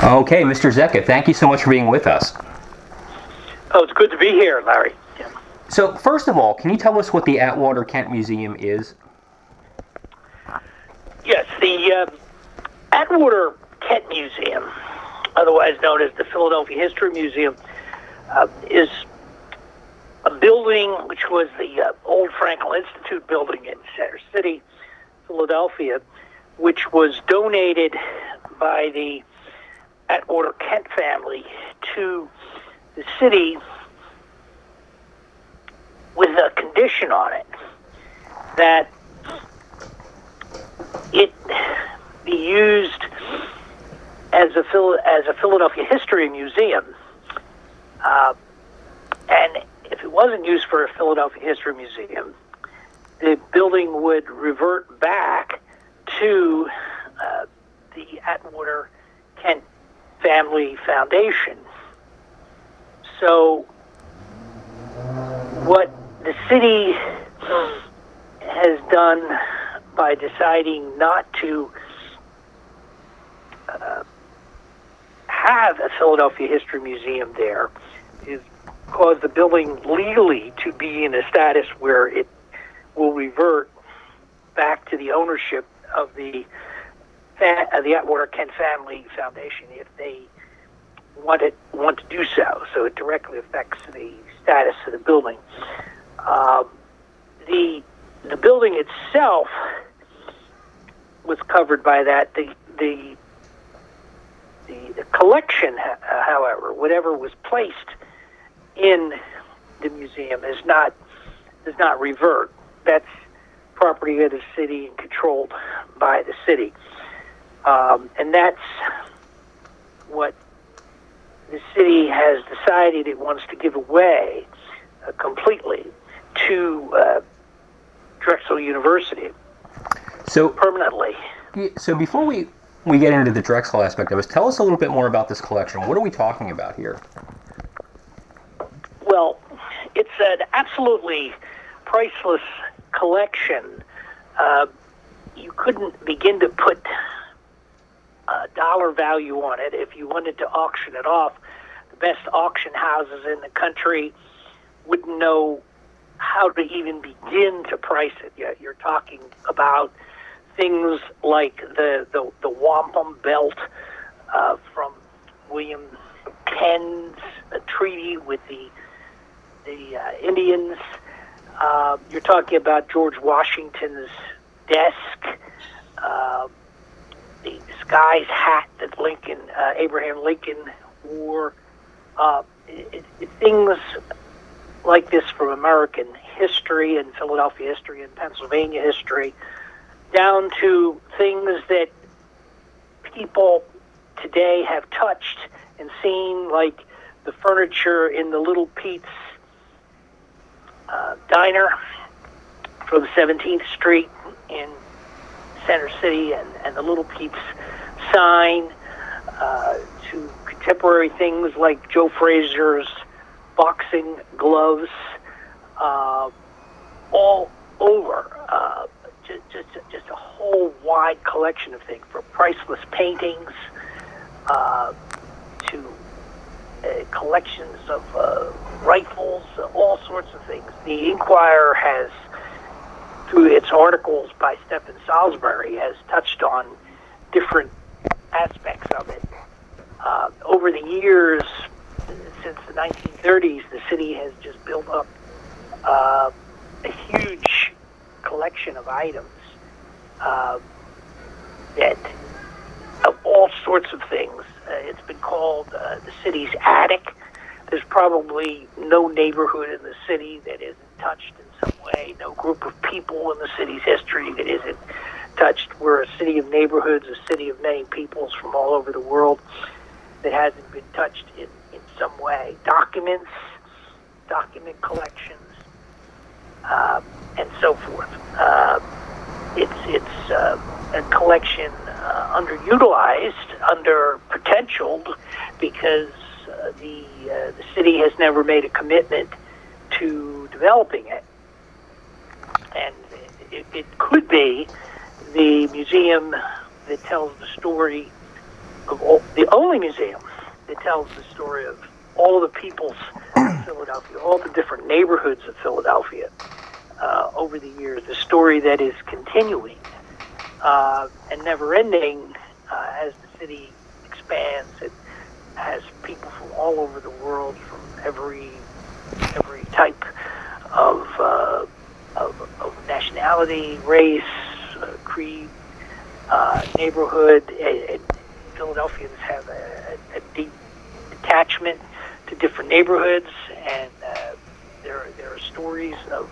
Okay, Mr. Zecca, thank you so much for being with us. Oh, it's good to be here, Larry. Yeah. So, first of all, can you tell us what the Atwater Kent Museum is? Yes, the Atwater Kent Museum, otherwise known as the Philadelphia History Museum, is a building which was the old Franklin Institute building in Center City, Philadelphia, which was donated by the Atwater Kent family to the city with a condition on it that it be used as a Philadelphia History Museum. And if it wasn't used for a Philadelphia History Museum, the building would revert back to the Atwater Kent Family Foundation. So what the city has done by deciding not to have a Philadelphia History Museum there is cause the building legally to be in a status where it will revert back to the ownership of the Atwater Kent Family Foundation if they want to do so. So it directly affects the status of the building. The building itself was covered by that. The collection, however, whatever was placed in the museum does not revert. That's property of the city and controlled by the city. And that's what the city has decided it wants to give away completely to Drexel University. So permanently. So before we get into the Drexel aspect of it, tell us a little bit more about this collection. What are we talking about here? Well, it's an absolutely priceless collection. You couldn't begin to put a dollar value on it. If you wanted to auction it off, the best auction houses in the country wouldn't know how to even begin to price it. You're talking about things like the wampum belt from William Penn's treaty with the Indians. You're talking about George Washington's desk, the disguised hat that Abraham Lincoln wore. Things like this from American history and Philadelphia history and Pennsylvania history, down to things that people today have touched and seen, like the furniture in the Little Pete's diner from 17th Street in Center City, and the Little Pete's sign, to contemporary things like Joe Frazier's boxing gloves, all over. Just a whole wide collection of things, from priceless paintings to collections of rifles, all sorts of things. The Inquirer has, through its articles by Stephen Salisbury, has touched on different aspects of it. Over the years, since the 1930s, the city has just built up a huge collection of items that of all sorts of things. It's been called the city's attic. There's probably no neighborhood in the city that isn't touched in some way, no group of people in the city's history that isn't touched. We're a city of neighborhoods, a city of many peoples from all over the world that hasn't been touched in some way. Documents, document collections, and so forth. It's a collection underutilized, underpotentialed, because the city has never made a commitment to developing it. And it could be the museum that tells the story the only museum that tells the story of all the peoples of Philadelphia, all the different neighborhoods of Philadelphia over the years. The story that is continuing and never ending as the city expands. It has people from all over the world, from every type of nationality, race, creed, neighborhood. Philadelphians have a deep attachment to different neighborhoods, and there are stories of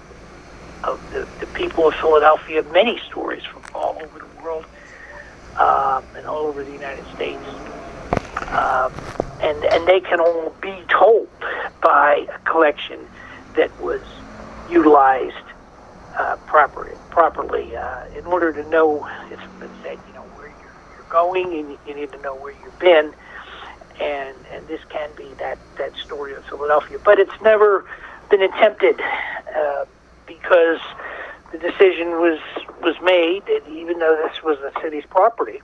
the people of Philadelphia, many stories from all over the world and all over the United States. And they can all be told by a collection that was utilized properly. In order to know, it's been said, where you're going, and you need to know where you've been, and this can be that story of Philadelphia. But it's never been attempted because the decision was made, and even though this was the city's property,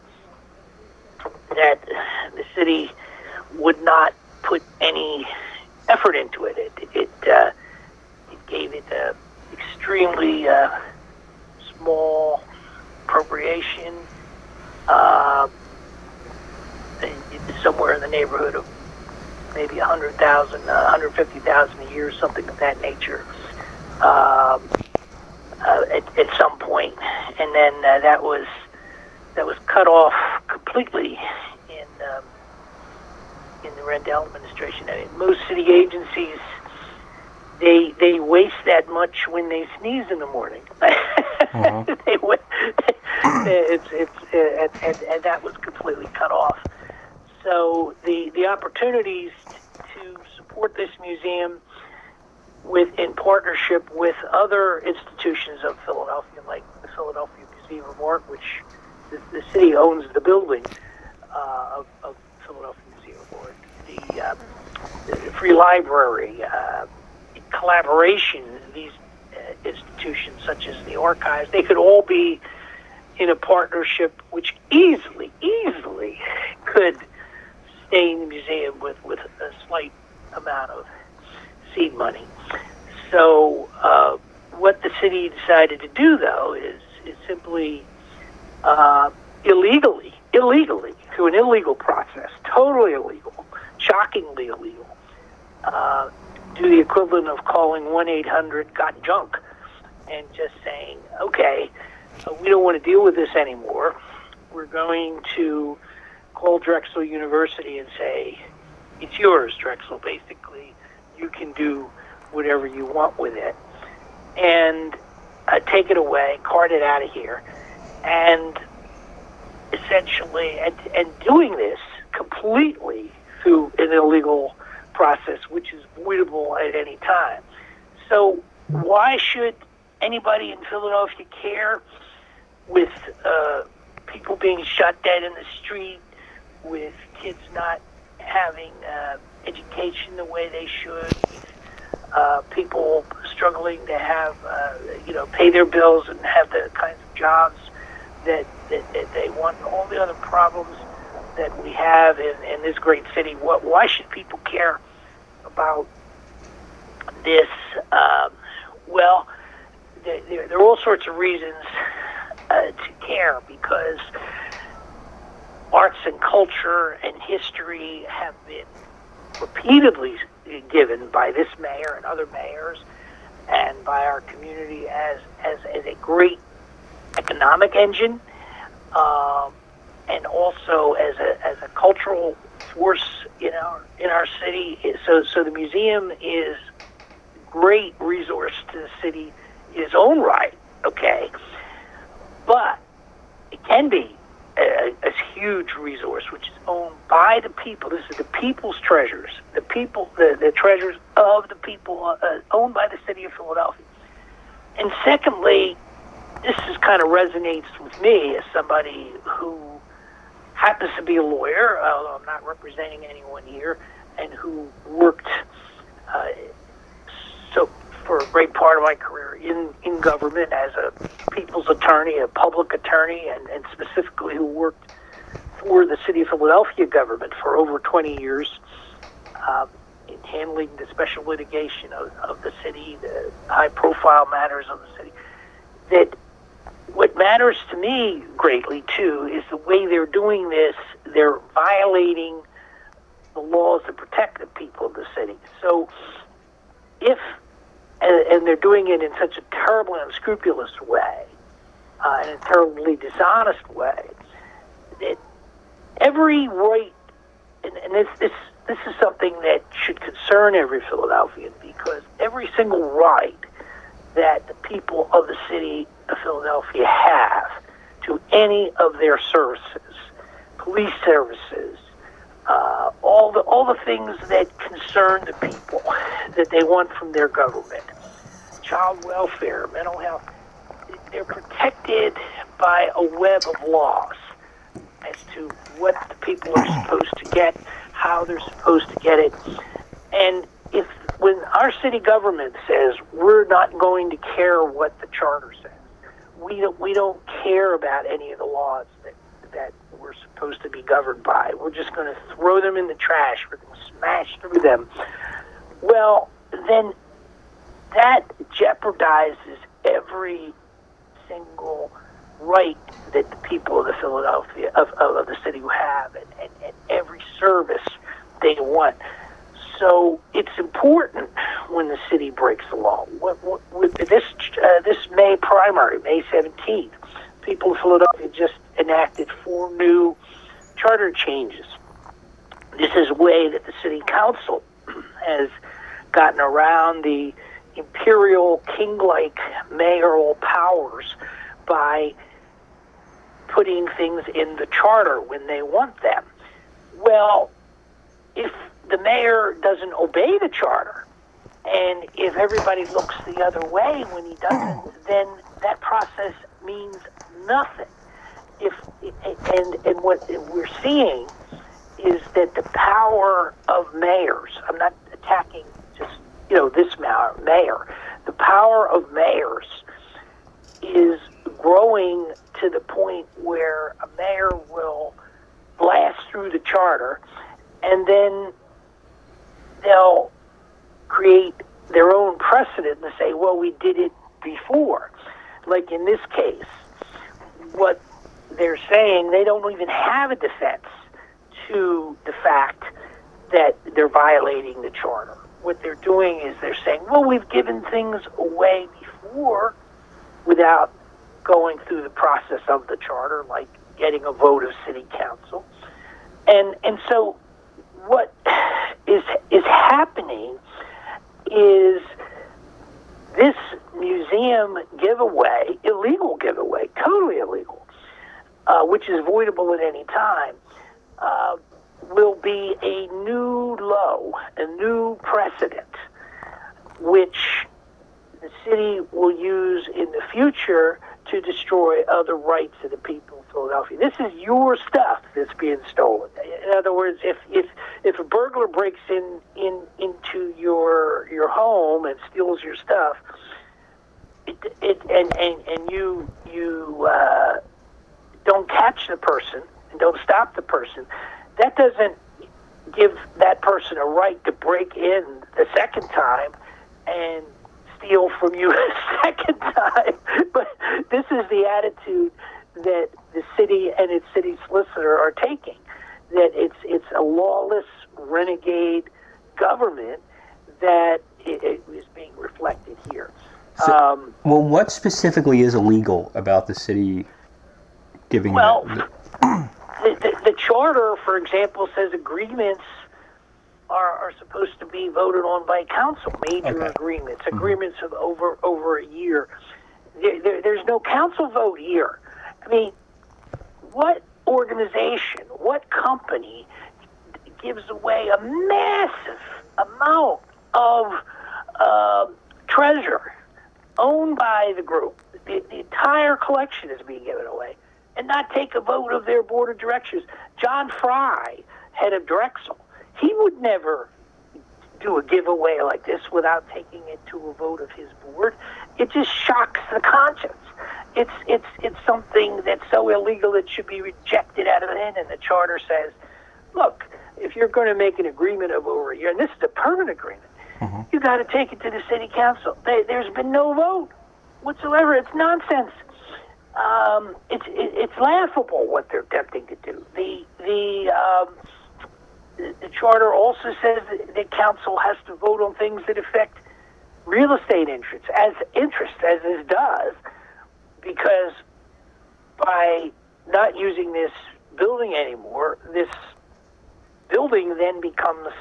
that the city would not put any effort into it. It gave it a extremely small appropriation, somewhere in the neighborhood of maybe $100,000, $150,000 a year, something of that nature, at some point, and then that was cut off completely in the Rendell administration. I mean, most city agencies, they waste that much when they sneeze in the morning. Mm-hmm. And that was completely cut off. So the opportunities to support this museum in partnership with other institutions of Philadelphia, like the Philadelphia Museum of Art, which the city owns the building of Philadelphia Museum of Art, the Free Library, in collaboration, these institutions such as the archives, they could all be in a partnership which easily could sustain the museum with a slight amount of seed money. So what the city decided to do, though, is simply illegally, through an illegal process, totally illegal, shockingly illegal, do the equivalent of calling 1-800-GOT-JUNK and just saying, okay, we don't want to deal with this anymore. We're going to call Drexel University and say, it's yours, Drexel, basically. You can do whatever you want with it. And take it away, cart it out of here. And essentially, and doing this completely through an illegal process, which is voidable at any time. So why should anybody in Philadelphia care, with people being shot dead in the street, with kids not having education the way they should, with people struggling to have, pay their bills and have the kinds of jobs that they want, all the other problems that we have in this great city? Why should people care about this? Well, there are all sorts of reasons to care, because arts and culture and history have been repeatedly given by this mayor and other mayors and by our community as a great economic engine, and also as a cultural force in our city. So the museum is a great resource to the city in its own right, okay? But it can be a huge resource which is owned by the people. This is the people's treasures, the treasures of the people, owned by the city of Philadelphia. And secondly, this is kind of resonates with me as somebody who happens to be a lawyer, although I'm not representing anyone here, and who worked for a great part of my career in government as a people's attorney, a public attorney, and specifically who worked for the city of Philadelphia government for over 20 years, in handling the special litigation of the city, the high-profile matters of the city, that what matters to me greatly, too, is the way they're doing this. They're violating the laws that protect the people of the city. So and they're doing it in such a terribly unscrupulous way, in a terribly dishonest way, that every right, and this is something that should concern every Philadelphian, because every single right that the people of the city of Philadelphia have to any of their services, police services, all the things that concern the people that they want from their government, child welfare, mental health, they're protected by a web of laws as to what the people are supposed to get, how they're supposed to get it. And when our city government says we're not going to care what the charter says, we don't care about any of the laws that we're supposed to be governed by. We're just going to throw them in the trash. We're going to smash through them. Well, then that jeopardizes every single right that the people of the Philadelphia of the city have, and every service they want. So it's important when the city breaks the law. With this May primary, May 17th, people of Philadelphia just enacted 4 new charter changes. This is a way that the city council has gotten around the imperial, king-like mayoral powers by putting things in the charter when they want them. Well, if the mayor doesn't obey the charter, and if everybody looks the other way when he doesn't, then that process means nothing. And what we're seeing is that the power of mayors, I'm not attacking just this mayor, the power of mayors is growing to the point where a mayor will blast through the charter, and then they'll create their own precedent and say, well, we did it before. Like in this case, what they're saying, they don't even have a defense to the fact that they're violating the charter. What they're doing is they're saying, well, we've given things away before without going through the process of the charter, like getting a vote of city council. And so what is happening is this museum giveaway, illegal giveaway, totally illegal, which is voidable at any time, will be a new low, a new precedent, which the city will use in the future to destroy other rights of the people of Philadelphia. This is your stuff that's being stolen. In other words, if a burglar breaks into your home and steals your stuff, and you don't catch the person and don't stop the person, that doesn't give that person a right to break in the second time and steal from you a second time. But this is the attitude that the city and its city solicitor are taking, that it's a lawless, renegade government that it is being reflected here. So, well, what specifically is illegal about the city giving? Well, the charter, for example, says agreements are supposed to be voted on by council, major agreements, agreements of over a year. There's no council vote here. I mean, what organization, what company gives away a massive amount of treasure owned by the group? The entire collection is being given away, and not take a vote of their board of directors. John Fry, head of Drexel, he would never do a giveaway like this without taking it to a vote of his board. It just shocks the conscience. it's something that's so illegal it should be rejected out of hand. And the charter says, look, if you're going to make an agreement of over a year, and this is a permanent agreement, you got to take it to the city council. There's been no vote whatsoever. It's nonsense. It's laughable what they're attempting to do. The charter also says that the council has to vote on things that affect real estate interests, as this does, because by not using this building anymore, this building then becomes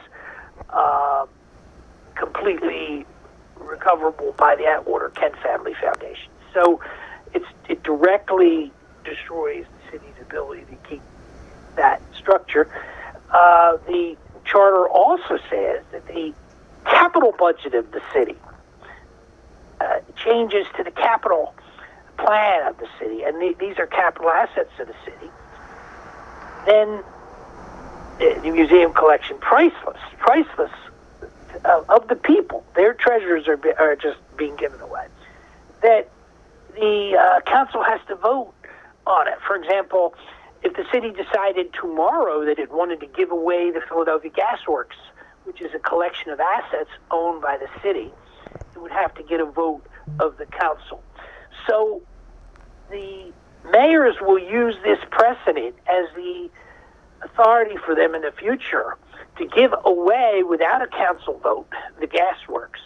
completely recoverable by the Atwater Kent Family Foundation. So it directly destroys the city's ability to keep that structure. The charter also says that the capital budget of the city changes to the capital plan of the city, and these are capital assets of the city. Then the museum collection, priceless of the people. Their treasures are just being given away. That the council has to vote on it. For example, if the city decided tomorrow that it wanted to give away the Philadelphia Gas Works, which is a collection of assets owned by the city, it would have to get a vote of the council. So the mayors will use this precedent as the authority for them in the future to give away, without a council vote, the gas works,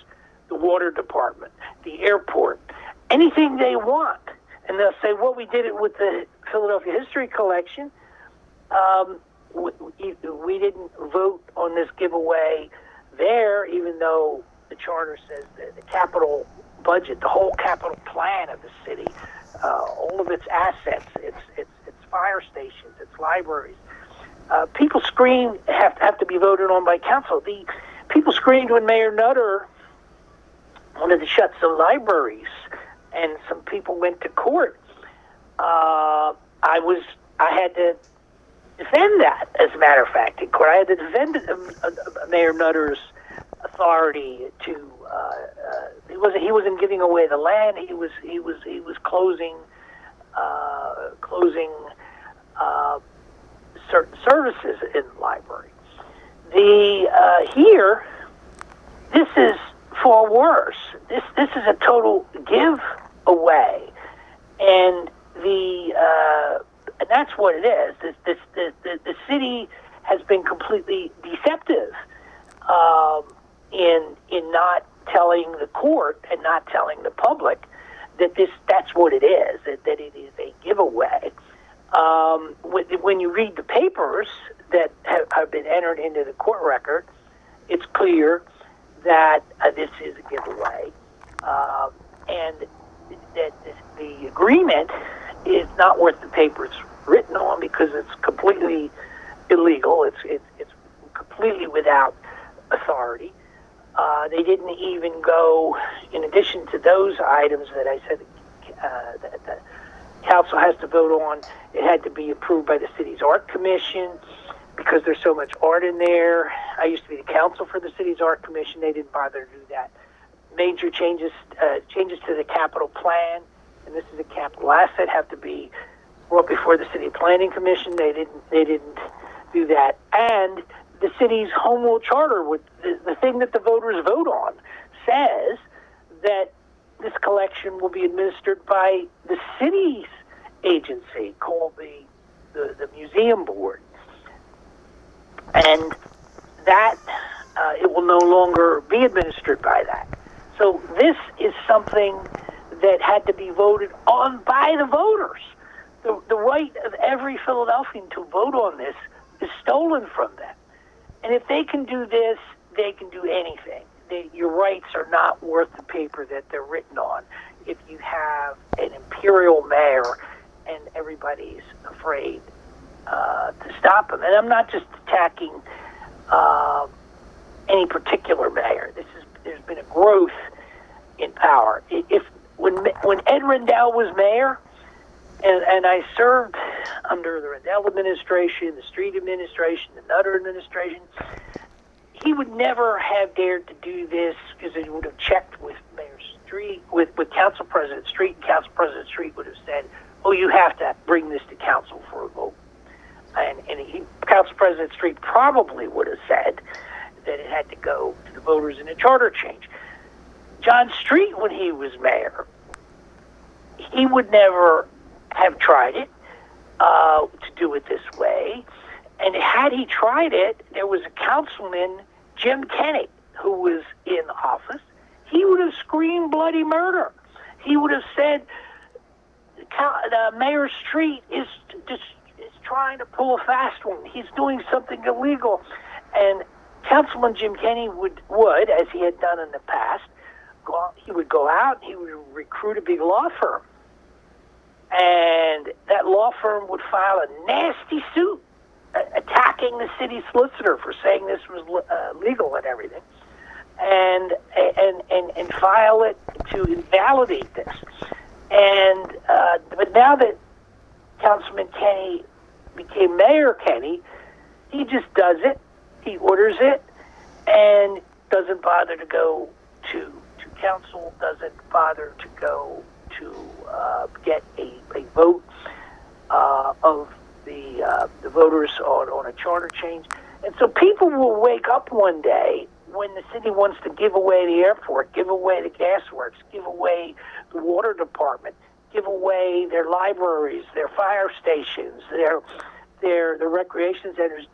the water department, the airport, anything they want. And they'll say, well, we did it with the Philadelphia History Collection. We didn't vote on this giveaway there, even though the charter says that the capital budget, the whole capital plan of the city, all of its assets, its fire stations, its libraries. People have to be voted on by council. The people screamed when Mayor Nutter wanted to shut some libraries, and some people went to court. I had to defend that, as a matter of fact, in court. I had to defend Mayor Nutter's authority to. He wasn't giving away the land. He was closing certain services in the library. Here, this is far worse. This is a total give away, and that's what it is. The city has been completely deceptive in not telling the court and not telling the public that that's what it is. That it is a giveaway. When you read the papers that have been entered into the court record, it's clear that this is a giveaway, and that the agreement is not worth the paper it's written on, because it's completely illegal. It's completely without authority. They didn't even go, in addition to those items that I said that the council has to vote on, it had to be approved by the city's art commission, because there's so much art in there. I used to be the counsel for the city's art commission. They didn't bother to do that. Major changes to the capital plan, and this is a capital asset, have to be brought before the city planning commission. They didn't do that. And the city's Homeworld charter, with the thing that the voters vote on, says that this collection will be administered by the city's agency called the museum board, and that it will no longer be administered by that. So this is something that had to be voted on by the voters. The right of every Philadelphian to vote on this is stolen from them. And if they can do this, they can do anything. Your rights are not worth the paper that they're written on if you have an imperial mayor and everybody's afraid to stop him. And I'm not just attacking any particular mayor. There's been a growth in power. When Ed Rendell was mayor, and I served under the Rendell administration, the Street administration, the Nutter administration, he would never have dared to do this, because he would have checked with Mayor Street, with Council President Street, and Council President Street would have said, "Oh, you have to bring this to council for a vote." And Council President Street probably would have said that it had to go to the voters in a charter change. John Street, when he was mayor, he would never have tried it to do it this way. And had he tried it, there was a councilman, Jim Kenney, who was in office. He would have screamed bloody murder. He would have said, Mayor Street is trying to pull a fast one. He's doing something illegal. And Councilman Jim Kenney would, as he had done in the past, he would go out, he would recruit a big law firm. And that law firm would file a nasty suit attacking the city solicitor for saying this was legal and everything, and file it to invalidate this. And but now that Councilman Kenney became Mayor Kenney, he just does it. He orders it, and doesn't bother to go to council. Doesn't bother to go to get a vote of the voters on a charter change. And so people will wake up one day when the city wants to give away the airport, give away the gas works, give away the water department, give away their libraries, their fire stations, their recreation centers.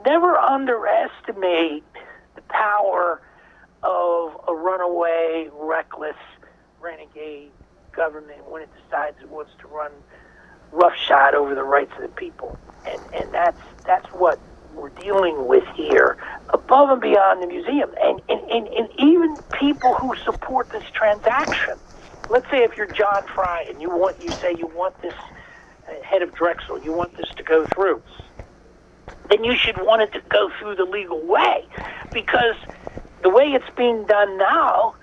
Never underestimate the power of a runaway, reckless, renegade government when it decides it wants to run roughshod over the rights of the people. And that's what we're dealing with here, above and beyond the museum. And even people who support this transaction. Let's say if you're John Fry and you say you want this head of Drexel, you want this to go through, then you should want it to go through the legal way, because the way it's being done now,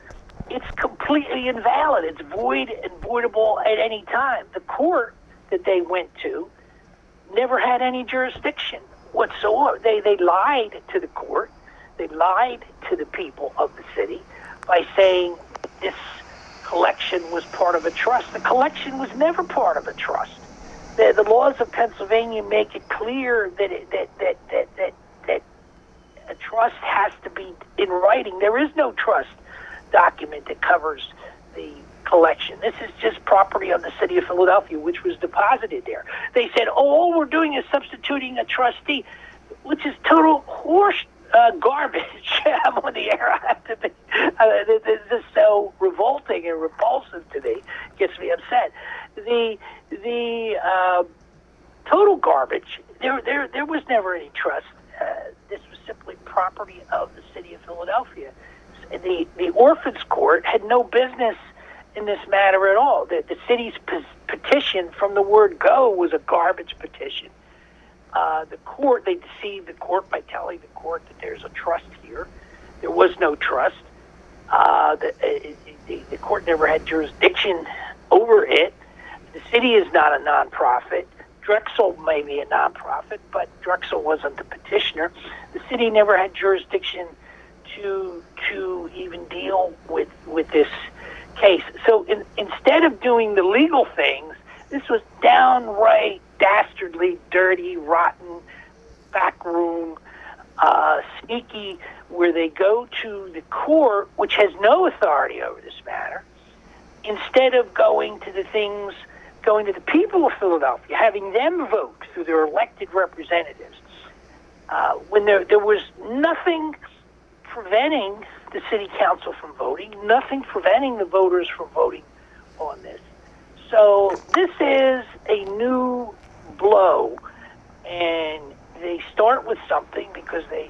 it's completely invalid. It's void and voidable at any time. The court that they went to never had any jurisdiction whatsoever. They lied to the court. They lied to the people of the city by saying this collection was part of a trust. The collection was never part of a trust. The laws of Pennsylvania make it clear that a trust has to be in writing. There is no trust document that covers the collection. This is just property of the city of Philadelphia, which was deposited there. They said, all we're doing is substituting a trustee, which is total horse garbage. I'm on the air. I have to be. This is so revolting and repulsive to me. It gets me upset. The total garbage. There was never any trust. This was simply property of the city of Philadelphia. The Orphans Court had no business in this matter at all. The city's petition, from the word go, was a garbage petition. The court, they deceived the court by telling the court that there's a trust here. There was no trust. The court never had jurisdiction over it. The city is not a nonprofit. Drexel may be a nonprofit, but Drexel wasn't the petitioner. The city never had jurisdiction to even deal with this case. So instead of doing the legal things, this was downright dastardly, dirty, rotten, backroom, sneaky, where they go to the court, which has no authority over this matter, instead of going to the people of Philadelphia, having them vote through their elected representatives, when there was nothing preventing the city council from voting, nothing preventing the voters from voting on this. So this is a new blow, and they start with something because they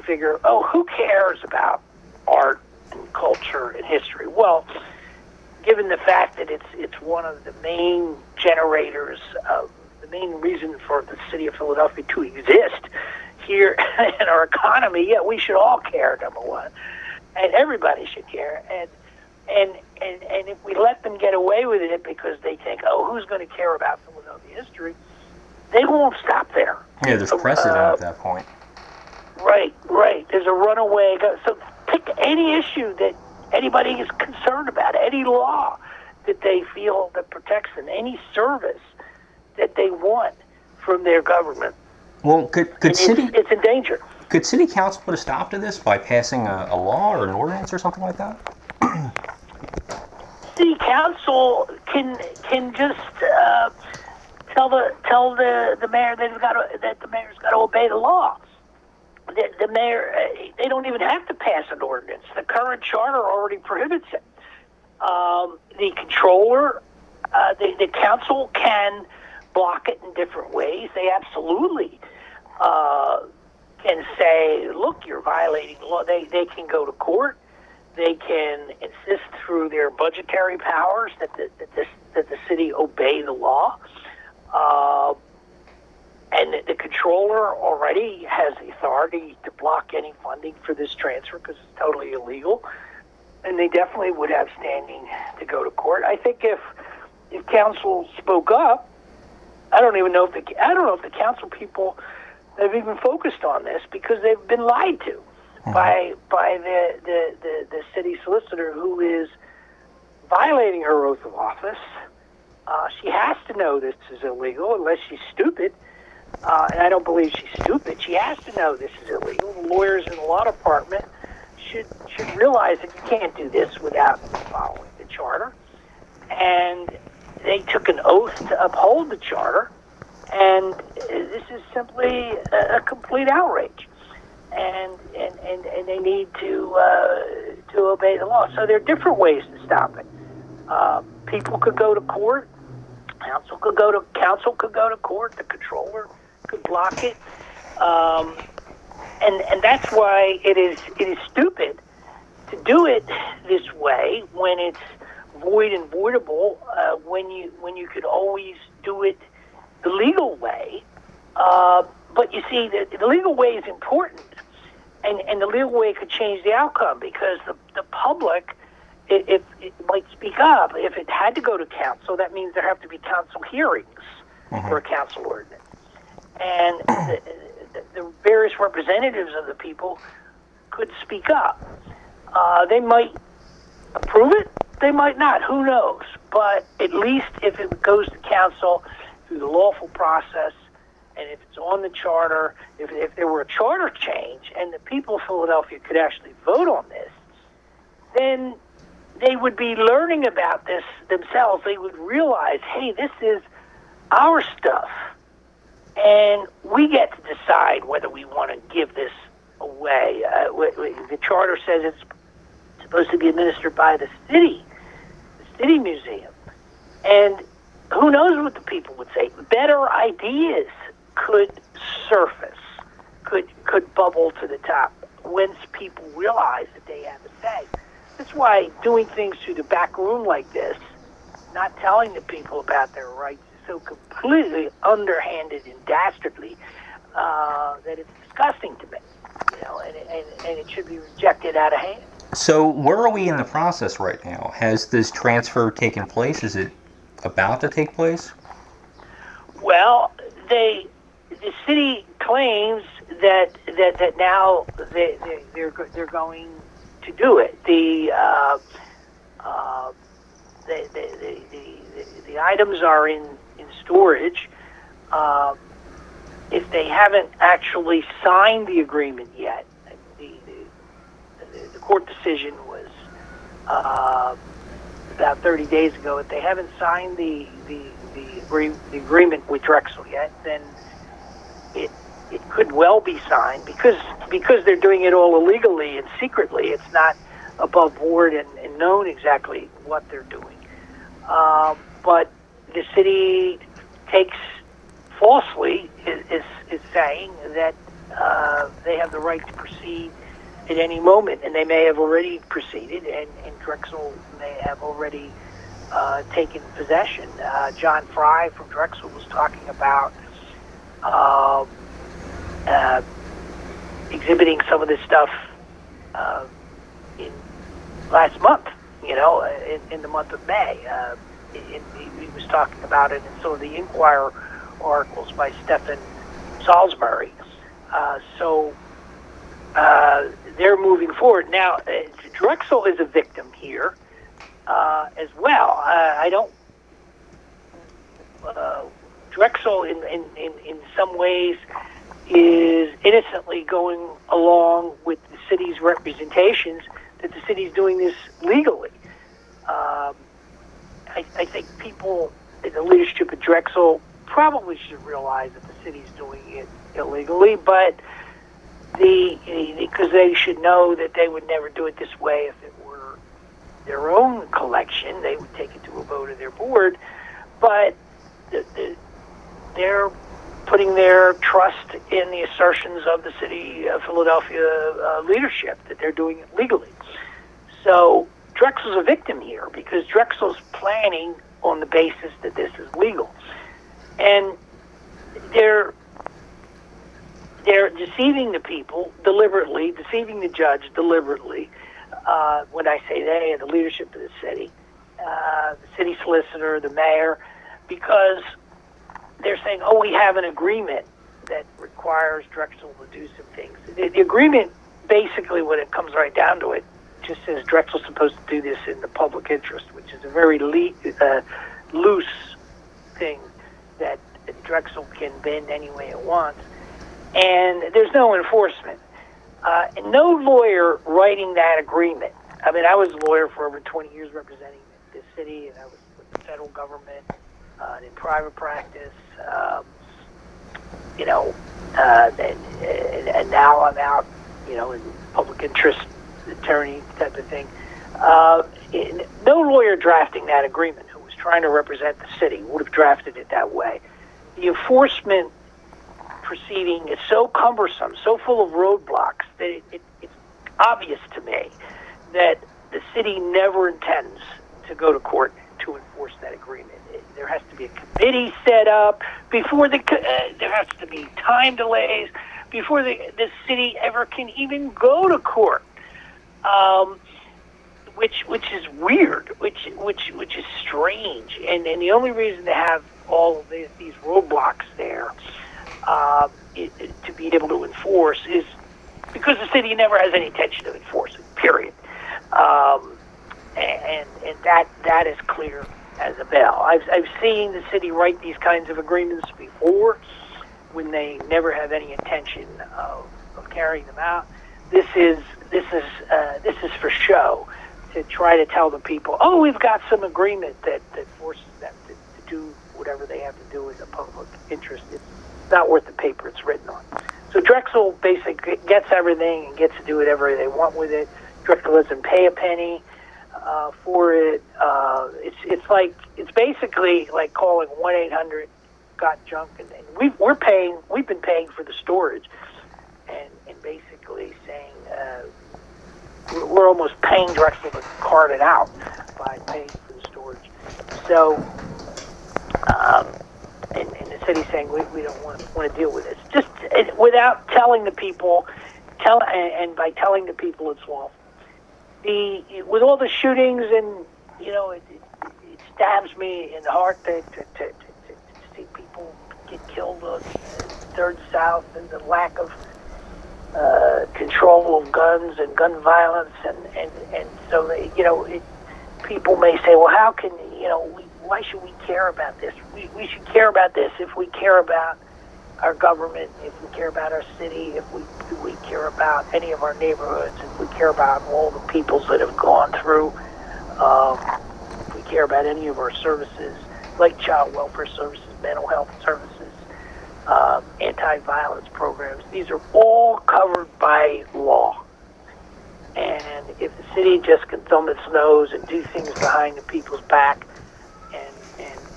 figure, oh, who cares about art and culture and history? Well, given the fact that it's one of the main generators of the main reason for the city of Philadelphia to exist here in our economy, yeah, we should all care, number one, and everybody should care. And if we let them get away with it because they think, oh, who's going to care about Philadelphia history, they won't stop there. Yeah, there's precedent at that point. Right. There's a runaway. So pick any issue that anybody is concerned about, any law that they feel that protects them, any service that they want from their government. Well, It's in danger. Could city council put a stop to this by passing a law or an ordinance or something like that? City council can just tell the mayor that the mayor's got to obey the law. The mayor, they don't even have to pass an ordinance. The current charter already prohibits it. The controller, the council can block it in different ways. They absolutely can say, look, you're violating the law. They can go to court. They can insist through their budgetary powers that the city obey the law. And the controller already has the authority to block any funding for this transfer because it's totally illegal. And they definitely would have standing to go to court. I think if council spoke up, I don't know if the council people have even focused on this because they've been lied to by the city solicitor, who is violating her oath of office. She has to know this is illegal unless she's stupid. And I don't believe she's stupid. She has to know this is illegal. The lawyers in the law department should realize that you can't do this without following the charter. And they took an oath to uphold the charter, and this is simply a complete outrage. And they need to obey the law. So there are different ways to stop it. People could go to court. Council could go to court. The controller could block it, and that's why it is stupid to do it this way when it's void and voidable. When you could always do it the legal way, but you see the legal way is important, and the legal way could change the outcome because the public. If it might speak up. If it had to go to council, that means there have to be council hearings for a council ordinance. And the various representatives of the people could speak up. They might approve it, they might not, who knows. But at least if it goes to council through the lawful process, and if it's on the charter, if there were a charter change and the people of Philadelphia could actually vote on this, then they would be learning about this themselves. They would realize, hey, this is our stuff, and we get to decide whether we want to give this away. The charter says it's supposed to be administered by the city museum, and who knows what the people would say. Better ideas could surface, could bubble to the top once people realize that they have a say. That's why doing things through the back room like this, not telling the people about their rights, is so completely underhanded and dastardly that it's disgusting to me. And it should be rejected out of hand. So where are we in the process right now? Has this transfer taken place? Is it about to take place? Well, the city claims that now they're going to do it. The items are in storage. If they haven't actually signed the agreement yet, the court decision was about 30 days ago. If they haven't signed the agreement with Drexel yet, then it could well be signed because they're doing it all illegally and secretly. It's not above board and known exactly what they're doing. But the city takes falsely is saying that they have the right to proceed at any moment, and they may have already proceeded, and Drexel may have already taken possession. John Fry from Drexel was talking about exhibiting some of this stuff in last month, in the month of May. He was talking about it in some of the Inquirer articles by Stephen Salisbury. So they're moving forward. Now, Drexel is a victim here as well. I don't. Drexel, in some ways, is innocently going along with the city's representations that the city's doing this legally. I think people in the leadership of Drexel probably should realize that the city's doing it illegally, but because they should know that they would never do it this way if it were their own collection. They would take it to a vote of their board, but they're putting their trust in the assertions of the city of Philadelphia leadership that they're doing it legally. So Drexel's a victim here because Drexel's planning on the basis that this is legal. And they're deceiving the people deliberately, deceiving the judge deliberately. When I say they, the leadership of the city solicitor, the mayor, because they're saying, oh, we have an agreement that requires Drexel to do some things. The agreement, basically, when it comes right down to it, just says Drexel's supposed to do this in the public interest, which is a very loose thing that Drexel can bend any way it wants. And there's no enforcement. And no lawyer writing that agreement. I mean, I was a lawyer for over 20 years representing the city, and I was with the federal government in private practice. And now I'm out, in public interest attorney type of thing. No lawyer drafting that agreement who was trying to represent the city would have drafted it that way. The enforcement proceeding is so cumbersome, so full of roadblocks, that it's obvious to me that the city never intends to go to court to enforce that agreement. There has to be a committee set up before there has to be time delays before the city ever can even go to court, which is weird, which is strange, and the only reason to have all of these roadblocks there to be able to enforce is because the city never has any intention of enforcing. Period. And that is clear as a bell. I've seen the city write these kinds of agreements before when they never have any intention of carrying them out. This is for show, to try to tell the people, oh, we've got some agreement that forces them to do whatever they have to do in the public interest. It's not worth the paper it's written on. So Drexel basically gets everything and gets to do whatever they want with it. Drexel doesn't pay a penny for it. It's basically like calling 1-800-GOT-JUNK, and we've been paying for the storage, and basically saying we're almost paying Drexel to cart it out by paying for the storage. So, and the city's saying we don't want to deal with this, just without telling the people, and by telling the people it's lawful. With all the shootings, and it stabs me in the heart to see people get killed on Third South, and the lack of control of guns and gun violence, and so people may say, well, how can why should we care about this? We should care about this if we care about our government, if we care about our city, if we care about any of our neighborhoods, if we care about all the peoples that have gone through, if we care about any of our services, like child welfare services, mental health services, anti-violence programs. These are all covered by law. And if the city just can thumb its nose and do things behind the people's back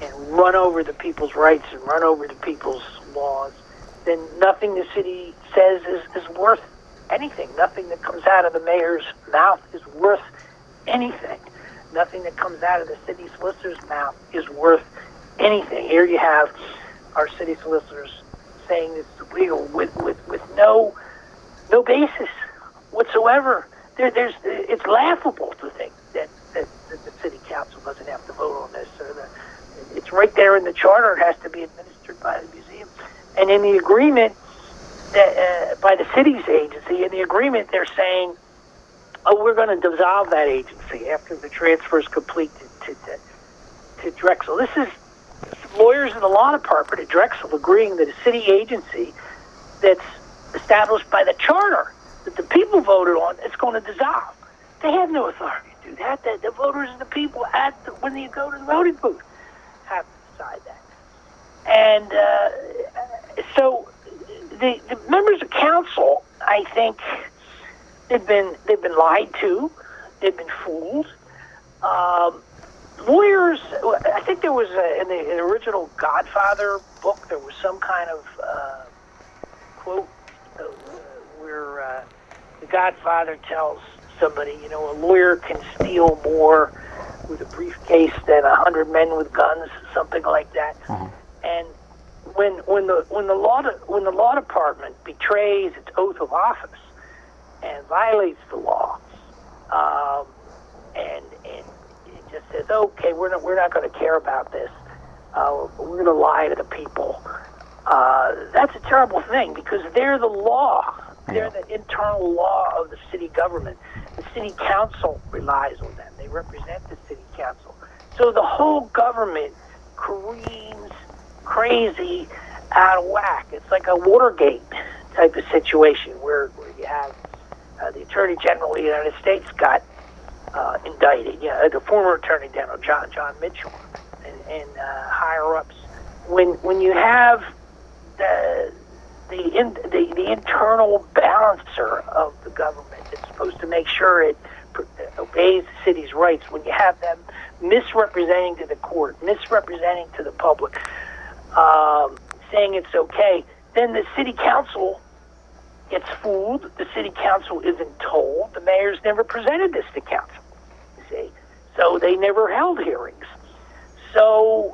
and run over the people's rights and run over the people's laws, then nothing the city says is worth anything. Nothing that comes out of the mayor's mouth is worth anything. Nothing that comes out of the city solicitor's mouth is worth anything. Here you have our city solicitors saying this is illegal with no basis whatsoever. It's laughable to think that the city council doesn't have to vote on this. It's right there in the charter. It has to be administered by the museum. And in the agreement, by the city's agency. In the agreement, they're saying, "Oh, we're going to dissolve that agency after the transfer is complete to Drexel." This is lawyers in the law department at Drexel agreeing that a city agency that's established by the charter that the people voted on is going to dissolve. They have no authority to do that. The voters and the people when you go to the voting booth have to decide that. And so the members of council, I think, they've been lied to, they've been fooled. Lawyers, I think there was in the original Godfather book, there was some kind of quote where the Godfather tells somebody, a lawyer can steal more with a briefcase than 100 men with guns, something like that. Mm-hmm. And when the law department betrays its oath of office and violates the law, and it just says, okay, we're not going to care about this. We're going to lie to the people. That's a terrible thing because they're the law. They're the internal law of the city government. The city council relies on them. They represent the city council. So the whole government careens crazy out of whack. It's like a Watergate type of situation where you have the Attorney General of the United States got indicted. The former Attorney General, John Mitchell, and higher ups. When you have the internal balancer of the government that's supposed to make sure it obeys the city's rights, when you have them misrepresenting to the court, misrepresenting to the public, saying it's okay, then the city council gets fooled. The city council isn't told. The mayor's never presented this to council, you see. So they never held hearings. So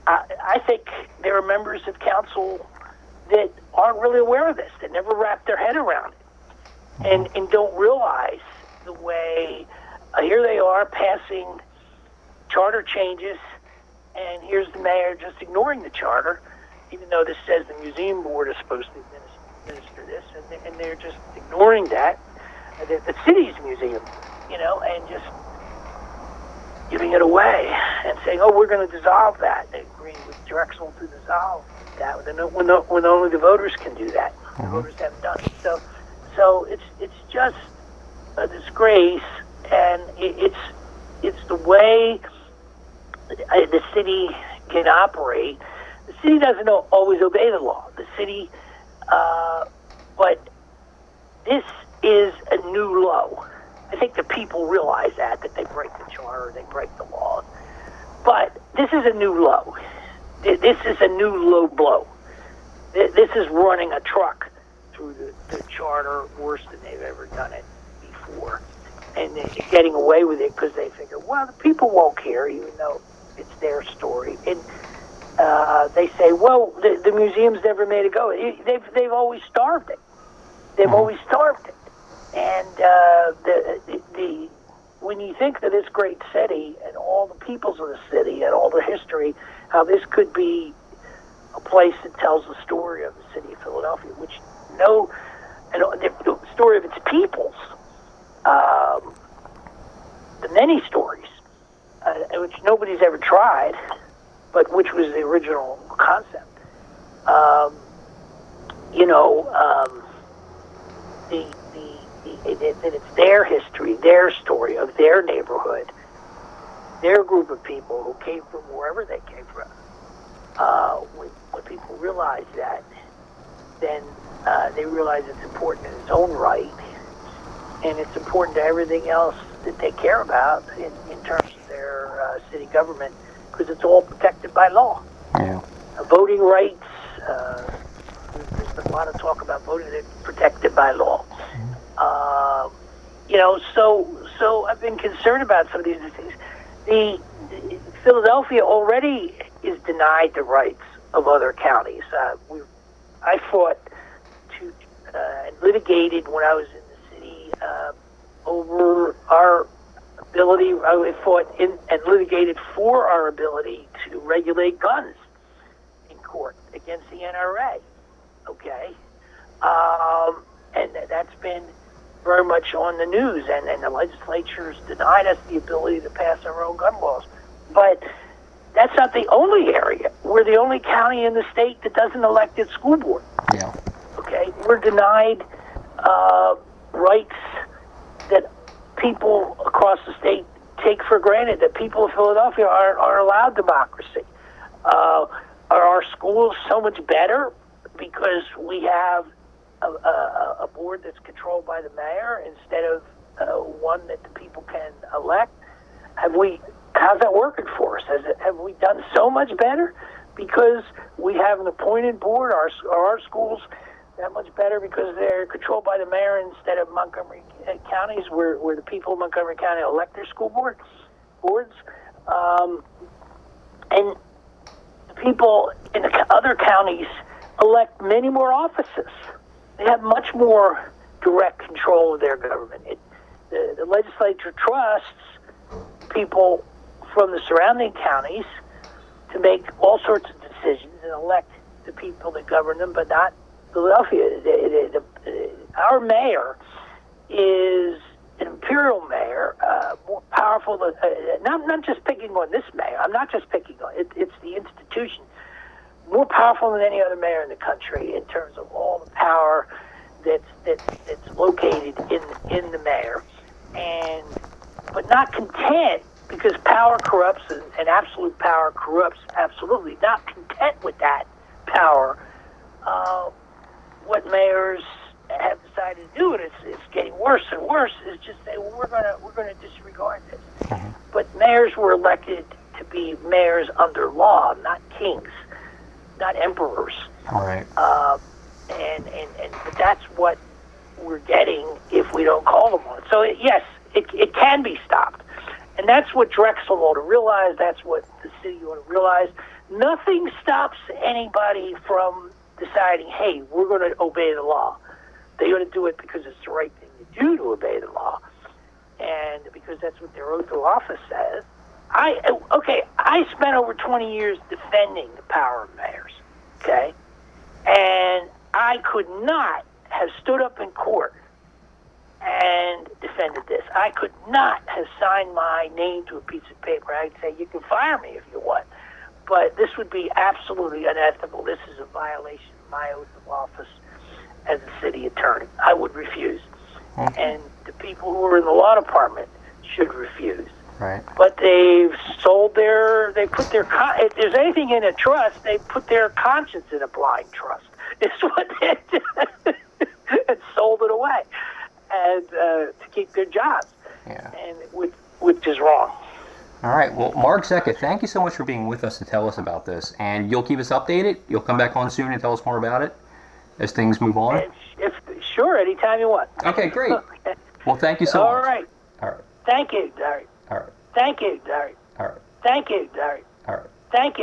I think there are members of council that aren't really aware of this, that never wrap their head around it, and don't realize the way, here they are passing charter changes, and here's the mayor just ignoring the charter, even though this says the museum board is supposed to administer this, and they're just ignoring that, the city's museum, and just giving it away and saying, "Oh, we're going to dissolve that," and agreeing with Drexel to dissolve that when only the voters can do that. The voters haven't done it. So it's just a disgrace, and it's the way the city can operate. The city doesn't always obey the law. The city, but this is a new low. I think the people realize that they break the charter, they break the laws. But this is a new low. This is a new low blow. This is running a truck through the charter worse than they've ever done it before. And they're getting away with it because they figure, well, the people won't care, even though it's their story. And they say, well, the museum's never made it go. They've always starved it. They've always starved it. And when you think of this great city and all the peoples of the city and all the history, how this could be a place that tells the story of the city of Philadelphia, which the story of its peoples, the many stories, which nobody's ever tried, but which was the original concept. That it's their history, their story of their neighborhood, their group of people who came from wherever they came from. When people realize that, then they realize it's important in its own right, and it's important to everything else that they care about in terms of their city government, because it's all protected by law. Yeah. Voting rights, there's been a lot of talk about voting that's protected by law. So I've been concerned about some of these things. Philadelphia already is denied the rights of other counties. I fought and litigated when I was in the city over our ability. I fought and litigated for our ability to regulate guns in court against the NRA. Okay. been very much on the news, and the legislature's denied us the ability to pass our own gun laws. But that's not the only area. We're the only county in the state that doesn't elect its school board. Yeah. Okay? We're denied rights that people across the state take for granted, that people of Philadelphia are allowed democracy. Are our schools so much better because we have a board that's controlled by the mayor instead of one that the people can elect? How's that working for us? Have we done so much better because we have an appointed board? Are our schools that much better because they're controlled by the mayor instead of Montgomery counties, where the people of Montgomery County elect their school boards? And people in the other counties elect many more offices. They have much more direct control of their government. The legislature trusts people from the surrounding counties to make all sorts of decisions and elect the people that govern them, but not Philadelphia. Our mayor is an imperial mayor, more powerful than, not just picking on this mayor. I'm not just picking on it. It's the institution, more powerful than any other mayor in the country in terms of all the power that's located in the mayor, but not content, because power corrupts and absolute power corrupts absolutely. Not content with that power, what mayors have decided to do, and it's getting worse and worse, is just say, well, we're gonna disregard this. Mm-hmm. But mayors were elected to be mayors under law, not kings, not emperors. All right. But that's what we're getting if we don't call them on it. So yes, it can be stopped, and that's what Drexel ought to realize. That's what the city ought to realize. Nothing stops anybody from deciding, hey, we're going to obey the law. They ought to do it because it's the right thing to do to obey the law, and because that's what their oath of office says. I spent over 20 years defending the power of mayors, okay? And I could not have stood up in court and defended this. I could not have signed my name to a piece of paper. I'd say, you can fire me if you want, but this would be absolutely unethical. This is a violation of my oath of office as a city attorney. I would refuse. Mm-hmm. And the people who are in the law department should refuse. Right. But they put if there's anything in a trust, they put their conscience in a blind trust. It's what they did. And sold it away, and to keep their jobs. Yeah. And which is wrong. All right. Well, Mark Zecca, thank you so much for being with us to tell us about this. And you'll keep us updated? You'll come back on soon and tell us more about it as things move on? Sure, anytime you want. Okay, great. Okay. Well, thank you so much. All right. All right. Thank you, Larry. All right. Thank you, Larry. All right. Thank you, Larry. All right. Thank you.